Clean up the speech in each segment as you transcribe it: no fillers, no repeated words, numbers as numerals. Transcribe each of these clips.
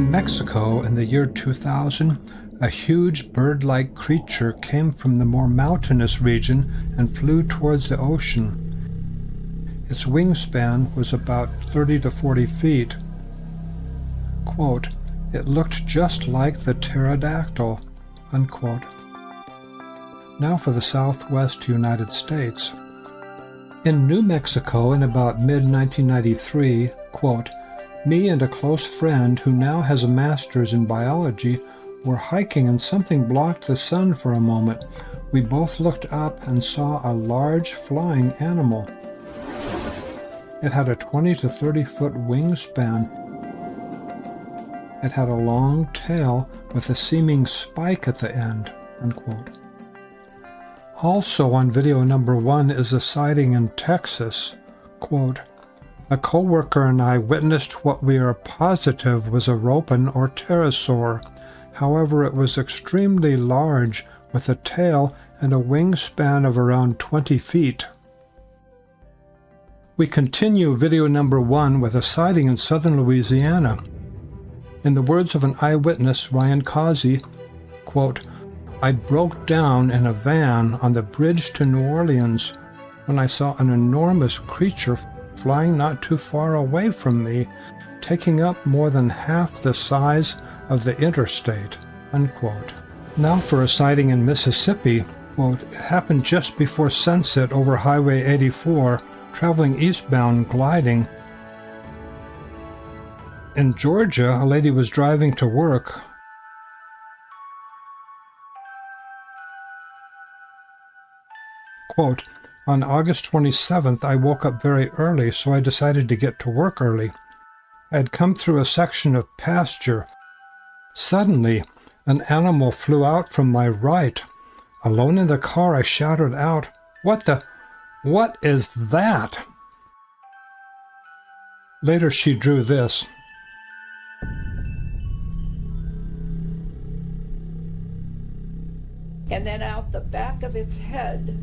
In Mexico, in the year 2000, a huge bird-like creature came from the more mountainous region and flew towards the ocean. Its wingspan was about 30 to 40 feet. Quote, "It looked just like the pterodactyl," unquote. Now for the southwest United States. In New Mexico in about mid-1993, quote, "Me and a close friend who now has a master's in biology were hiking and something blocked the sun for a moment. We both looked up and saw a large flying animal. It had a 20 to 30 foot wingspan. It had a long tail with a seeming spike at the end," unquote. Also on video number 1 is a sighting in Texas. Quote, "A co-worker and I witnessed what we are positive was a Ropen or pterosaur. However, it was extremely large with a tail and a wingspan of around 20 feet. We continue video number 1 with a sighting in southern Louisiana. In the words of an eyewitness, Ryan Causey, quote, "I broke down in a van on the bridge to New Orleans when I saw an enormous creature flying not too far away from me, taking up more than half the size of the interstate," unquote. Now for a sighting in Mississippi. Quote, "It happened just before sunset over Highway 84, traveling eastbound gliding. In Georgia, a lady was driving to work. Quote, "On August 27th, I woke up very early, so I decided to get to work early. I had come through a section of pasture. Suddenly, an animal flew out from my right. Alone in the car, I shouted out, 'What is that?' Later, she drew this. And then out the back of its head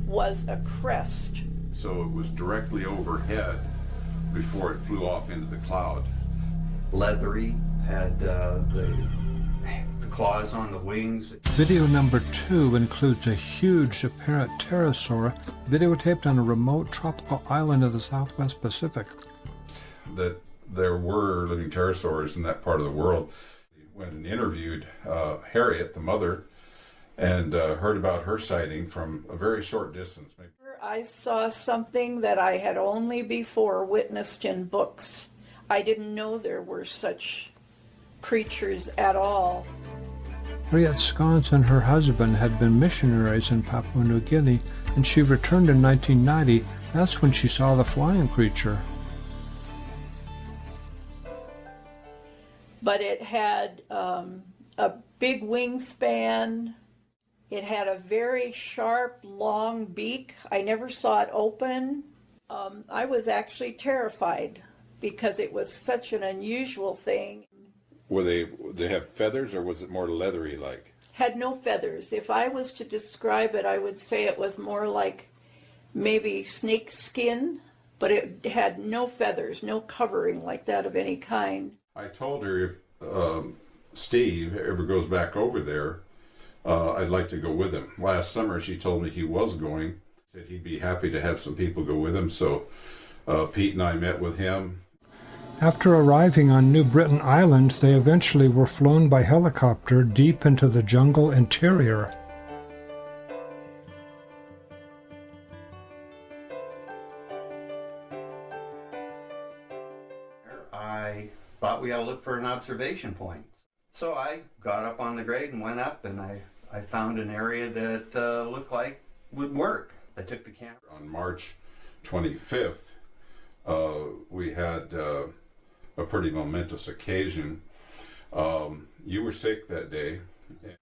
was a crest. So it was directly overhead before it flew off into the cloud. Leathery, had the claws on the wings. Video number 2 includes a huge apparent pterosaur videotaped on a remote tropical island of the Southwest Pacific. That there were living pterosaurs in that part of the world. We went and interviewed Harriet, the mother, and heard about her sighting from a very short distance. I saw something that I had only before witnessed in books. I didn't know there were such creatures at all. Harriet Sconce and her husband had been missionaries in Papua New Guinea, and she returned in 1990. That's when she saw the flying creature. But it had a big wingspan. It had a very sharp, long beak. I never saw it open. I was actually terrified because it was such an unusual thing. Were they have feathers, or was it more leathery like? Had no feathers. If I was to describe it, I would say it was more like maybe snake skin, but it had no feathers, no covering like that of any kind. I told her if Steve ever goes back over there, I'd like to go with him. Last summer she told me he was going. Said he'd be happy to have some people go with him, so Pete and I met with him. After arriving on New Britain Island, they eventually were flown by helicopter deep into the jungle interior. I thought we ought to look for an observation point. So I got up on the grade and went up, and I found an area that looked like would work. I took the camera. On March 25th, we had a pretty momentous occasion. You were sick that day.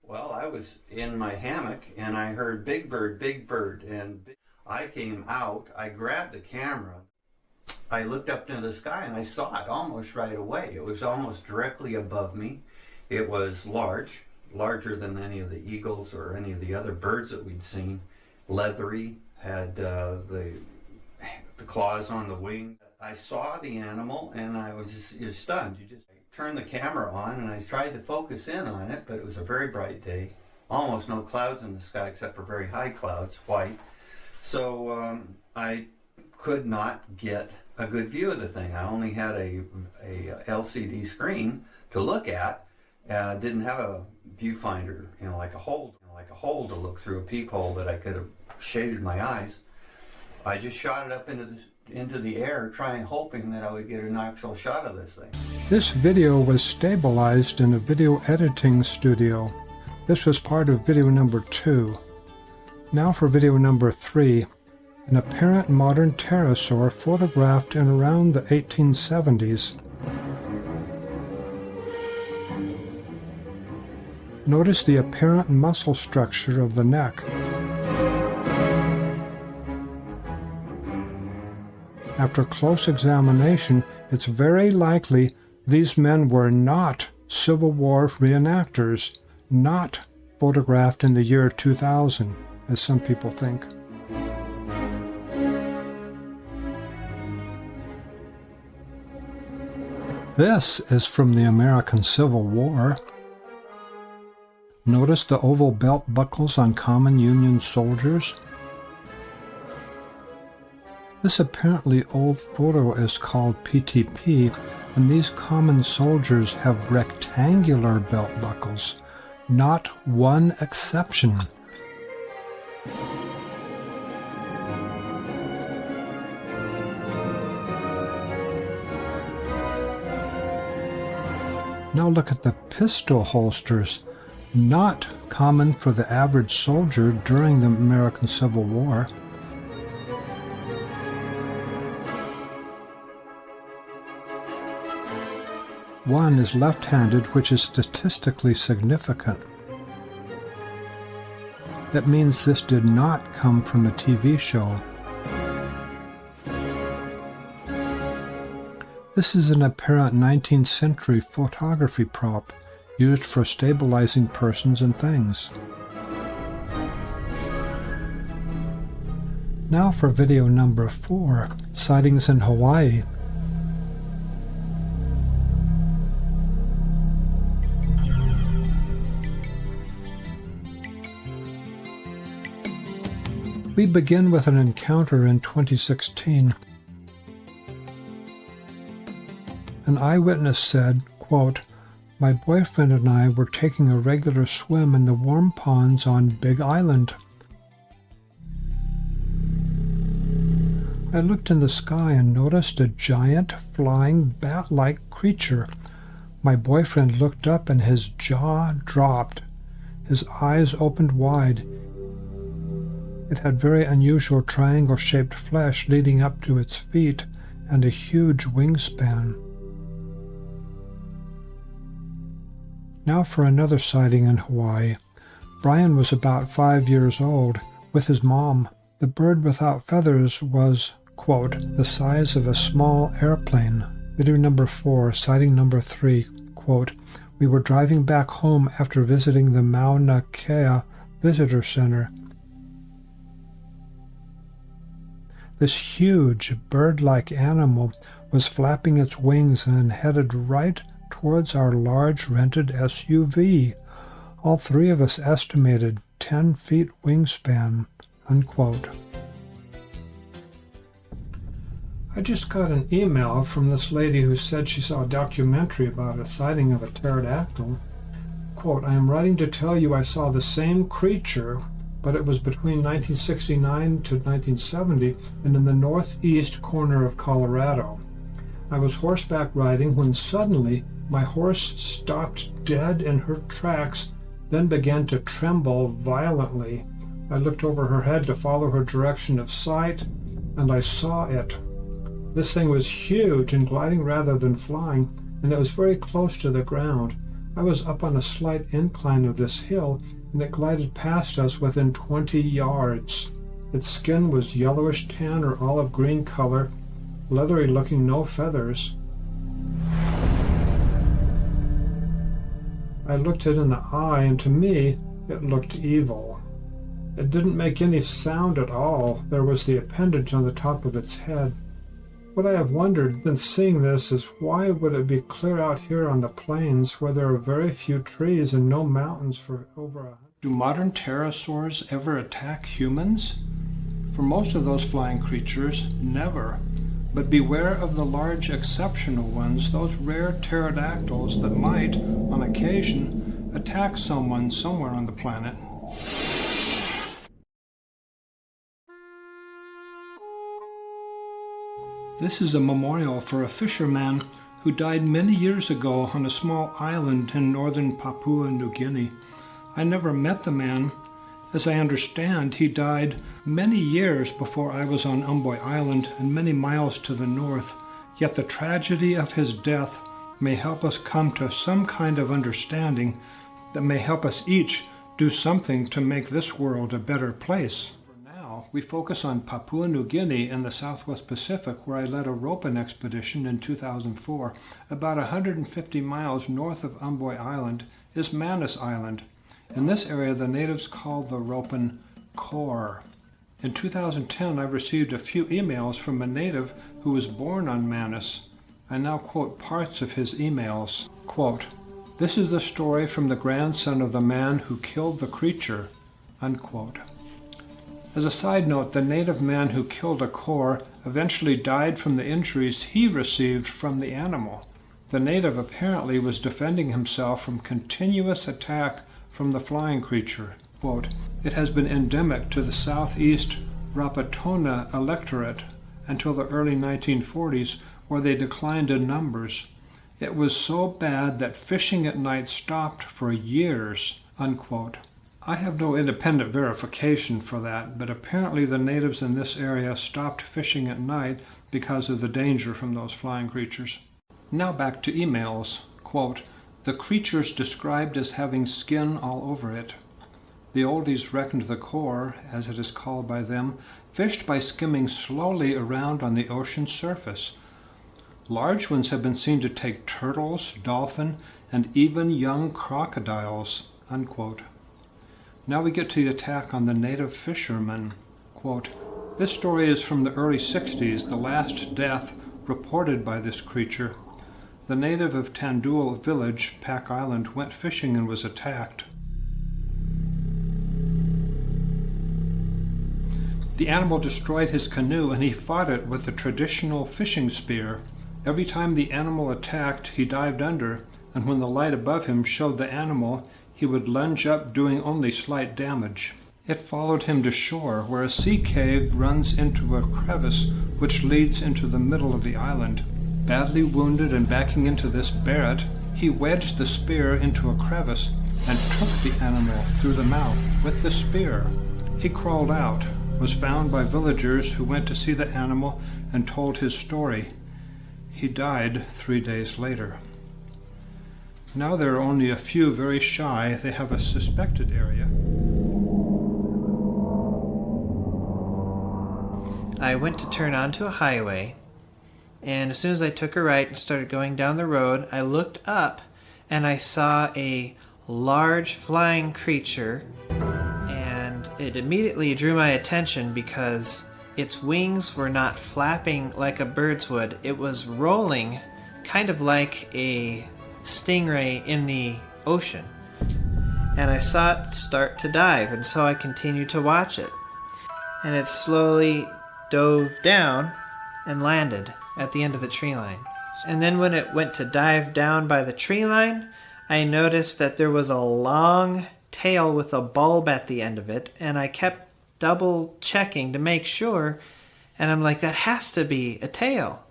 Well, I was in my hammock and I heard big bird, and I came out, I grabbed the camera, I looked up into the sky and I saw it almost right away. It was almost directly above me. It was large, larger than any of the eagles or any of the other birds that we'd seen. Leathery, had the claws on the wing. I saw the animal and I was just stunned. turned the camera on and I tried to focus in on it, but it was a very bright day. Almost no clouds in the sky except for very high clouds, white. So I could not get a good view of the thing. I only had a LCD screen to look at. Didn't have a viewfinder, like a hole to look through, a peephole that I could have shaded my eyes. I just shot it up into the air, hoping that I would get an actual shot of this thing. This video was stabilized in a video editing studio. This was part of video number 2. Now for video number 3, an apparent modern pterosaur photographed in around the 1870s. Notice the apparent muscle structure of the neck. After close examination, it's very likely these men were not Civil War reenactors, not photographed in the year 2000, as some people think. This is from the American Civil War. Notice the oval belt buckles on common Union soldiers. This apparently old photo is called PTP, and these common soldiers have rectangular belt buckles, not one exception. Now look at the pistol holsters, not common for the average soldier during the American Civil War. One is left-handed, which is statistically significant. That means this did not come from a TV show. This is an apparent 19th century photography prop used for stabilizing persons and things. Now for video number 4, sightings in Hawaii. We begin with an encounter in 2016. An eyewitness said, quote, "My boyfriend and I were taking a regular swim in the warm ponds on Big Island. I looked in the sky and noticed a giant flying bat-like creature. My boyfriend looked up and his jaw dropped. His eyes opened wide. It had very unusual triangle-shaped flesh leading up to its feet and a huge wingspan." Now for another sighting in Hawaii. Brian was about 5 years old with his mom. The bird without feathers was, quote, "the size of a small airplane." Video number 4, sighting number 3, quote, "We were driving back home after visiting the Mauna Kea Visitor Center. This huge bird-like animal was flapping its wings and headed right towards our large rented SUV. All three of us estimated 10 feet wingspan," unquote. I just got an email from this lady who said she saw a documentary about a sighting of a pterodactyl. Quote, "I am writing to tell you I saw the same creature, but it was between 1969 to 1970 and in the northeast corner of Colorado. I was horseback riding when suddenly my horse stopped dead in her tracks, then began to tremble violently. I looked over her head to follow her direction of sight, and I saw it. This thing was huge and gliding rather than flying, and it was very close to the ground. I was up on a slight incline of this hill, and it glided past us within 20 yards. Its skin was yellowish tan or olive green color, leathery looking, no feathers. I looked it in the eye, and to me, it looked evil. It didn't make any sound at all. There was the appendage on the top of its head. What I have wondered since seeing this is why would it be clear out here on the plains where there are very few trees and no mountains for over 100? Do modern pterosaurs ever attack humans? For most of those flying creatures, never. But beware of the large exceptional ones, those rare pterodactyls that might, on occasion, attack someone somewhere on the planet. This is a memorial for a fisherman who died many years ago on a small island in northern Papua New Guinea. I never met the man. As I understand, he died many years before I was on Umboy Island and many miles to the north. Yet the tragedy of his death may help us come to some kind of understanding that may help us each do something to make this world a better place. We focus on Papua New Guinea in the Southwest Pacific, where I led a Ropen expedition in 2004. About 150 miles north of Umboy Island is Manus Island. In this area, the natives call the Ropen core. In 2010, I received a few emails from a native who was born on Manus. I now quote parts of his emails. Quote, "This is the story from the grandson of the man who killed the creature," unquote. As a side note, the native man who killed a core eventually died from the injuries he received from the animal. The native apparently was defending himself from continuous attack from the flying creature. Quote, "It has been endemic to the southeast Rapatona electorate until the early 1940s, where they declined in numbers. It was so bad that fishing at night stopped for years," unquote. I have no independent verification for that, but apparently the natives in this area stopped fishing at night because of the danger from those flying creatures. Now back to emails. Quote, "The creatures described as having skin all over it. The oldies reckoned the core, as it is called by them, fished by skimming slowly around on the ocean's surface. Large ones have been seen to take turtles, dolphin, and even young crocodiles," unquote. Now we get to the attack on the native fisherman. Quote, "This story is from the early 60s, the last death reported by this creature. The native of Tandul village, Pack Island, went fishing and was attacked. The animal destroyed his canoe and he fought it with a traditional fishing spear. Every time the animal attacked, he dived under, and when the light above him showed the animal, he would lunge up, doing only slight damage. It followed him to shore, where a sea cave runs into a crevice which leads into the middle of the island. Badly wounded and backing into this barret, he wedged the spear into a crevice and took the animal through the mouth with the spear. He crawled out, was found by villagers who went to see the animal and told his story. He died 3 days later. Now there are only a few very shy. They have a suspected area. I went to turn onto a highway, and as soon as I took a right and started going down the road, I looked up and I saw a large flying creature, and it immediately drew my attention because its wings were not flapping like a bird's would. It was rolling kind of like a stingray in the ocean, and I saw it start to dive, and so I continued to watch it, and it slowly dove down and landed at the end of the tree line. And then when it went to dive down by the tree line, I noticed that there was a long tail with a bulb at the end of it, and I kept double checking to make sure, and I'm like, that has to be a tail.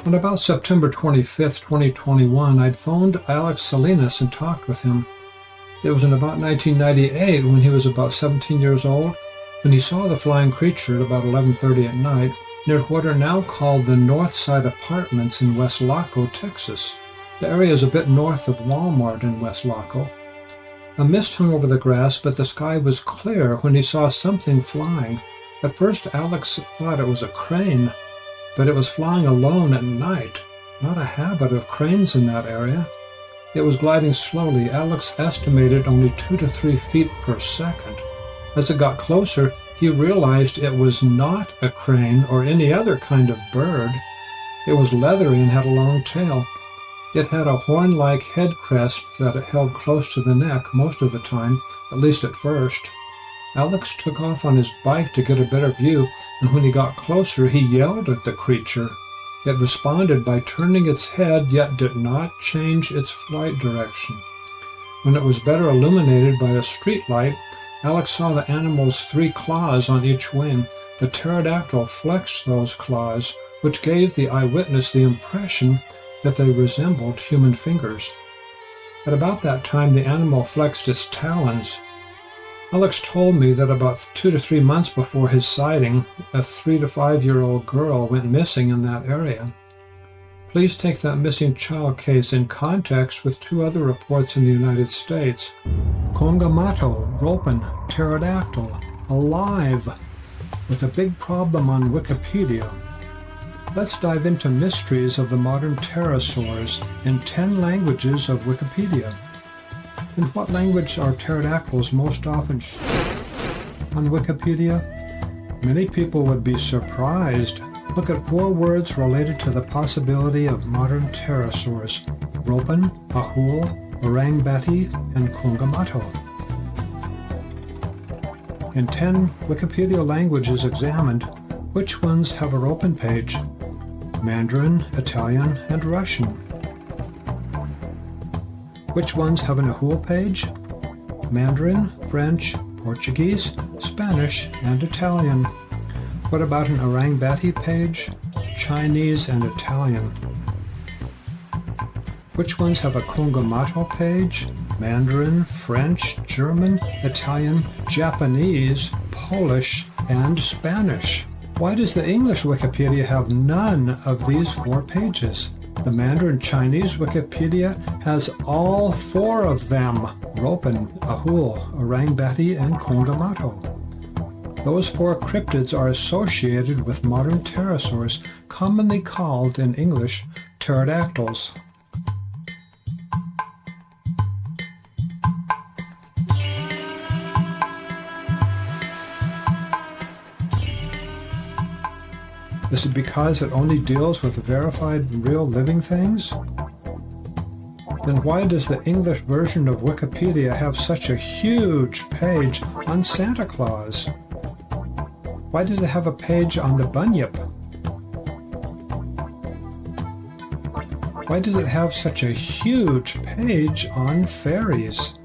On about September 25th, 2021, I'd phoned Alex Salinas and talked with him. It was in about 1998, when he was about 17 years old, when he saw the flying creature at about 11:30 at night near what are now called the North Side Apartments in West Laco, Texas. The area is a bit north of Walmart in West Laco. A mist hung over the grass, but the sky was clear when he saw something flying. At first, Alex thought it was a crane, but it was flying alone at night. Not a habit of cranes in that area. It was gliding slowly. Alex estimated only 2 to 3 feet per second. As it got closer, he realized it was not a crane or any other kind of bird. It was leathery and had a long tail. It had a horn-like head crest that it held close to the neck most of the time, at least at first. Alex took off on his bike to get a better view, and when he got closer, he yelled at the creature. It responded by turning its head, yet did not change its flight direction. When it was better illuminated by a street light, Alex saw the animal's 3 claws on each wing. The pterodactyl flexed those claws, which gave the eyewitness the impression that they resembled human fingers. At about that time, the animal flexed its talons. Alex told me that about 2 to 3 months before his sighting, a 3 to 5-year-old girl went missing in that area. Please take that missing child case in context with 2 other reports in the United States. Congamato, Ropen, pterodactyl, alive, with a big problem on Wikipedia. Let's dive into mysteries of the modern pterosaurs in 10 languages of Wikipedia. In what language are pterodactyls most often on Wikipedia? Many people would be surprised. Look at 4 words related to the possibility of modern pterosaurs: Ropen, Ahul, Orangbati, and Congamato. In 10 Wikipedia languages examined, which ones have a Ropen page? Mandarin, Italian, and Russian. Which ones have an Ahul page? Mandarin, French, Portuguese, Spanish, and Italian. What about an Orangbati page? Chinese and Italian. Which ones have a Congamato page? Mandarin, French, German, Italian, Japanese, Polish, and Spanish. Why does the English Wikipedia have none of these 4 pages? The Mandarin Chinese Wikipedia has all 4 of them: Ropen, Ahul, Orangbati, and Congamato. Those 4 cryptids are associated with modern pterosaurs, commonly called in English pterodactyls. Is it because it only deals with verified real living things? Then why does the English version of Wikipedia have such a huge page on Santa Claus? Why does it have a page on the bunyip? Why does it have such a huge page on fairies?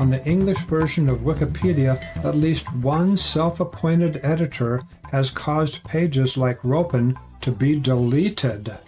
On the English version of Wikipedia, at least one self-appointed editor has caused pages like Ropen to be deleted.